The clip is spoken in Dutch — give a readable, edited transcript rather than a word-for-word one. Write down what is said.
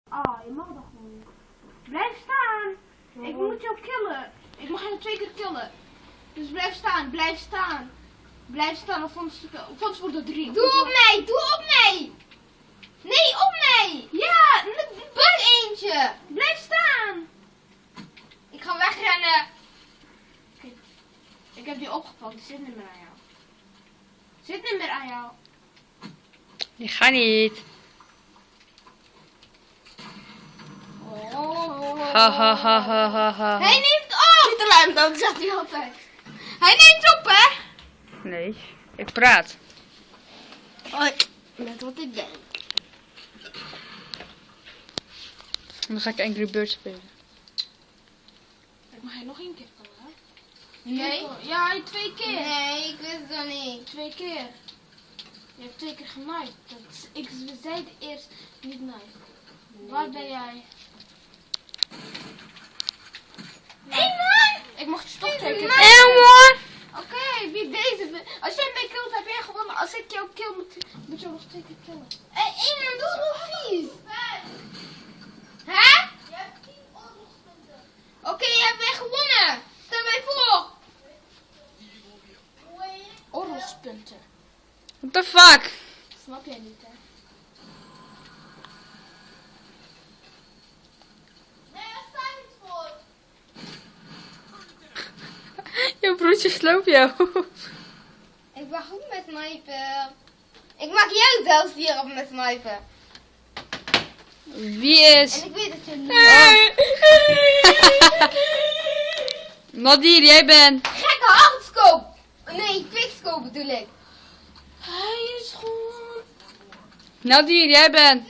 Ah, je mag dat gewoon niet. Blijf staan. Ik moet jou killen. Ik mag jou 2 keer killen. Dus blijf staan, blijf staan. Blijf staan of anders wordt het 3. Doe op mij, doe op mij. Nee, op mij. Ja, Pak eentje. blijf staan. Ik ga wegrennen. Kijk, ik heb die opgepakt, die zit niet meer aan jou. Zit niet meer aan jou. Die gaat niet. Oh. Ha ha ha ha ha ha. Hij neemt op. Niet te luim, dat zegt hij altijd. Hij neemt op, hè? Nee, ik praat. Oh, net wat ik denk. Dan ga ik Angry Birds spelen. Ik mag hij nog 1 keer killen, hè? Nee. Ja, 2 keer. Nee, ik wist het nog niet. 2 keer. Je hebt 2 keer genaaid. Ik zei het eerst niet nice. Waar ben jij? Hé man. Ik mocht je toch 2 keer. Elmo! Oké, wie deze? Als jij mij killt, heb jij gewonnen. Als ik jou kill, moet je nog 2 keer killen. Hé man, doe zo vies. Hè? Je hebt 10 oorlogspunten. Oké, je hebt weer gewonnen. Stel mij voor. Oorlogspunten. What the fuck? Snap jij niet, hè? Nee, daar staat niet voor. Je broertje sloopt jou. Ik ben goed met snipen. Ik maak jou zelfs hier op met snipen. Wie is? En ik weet dat je Nadir, jij bent. gekke hardscope. Nee, quickscope bedoel ik. Hij is gewoon... Nadir, jij bent.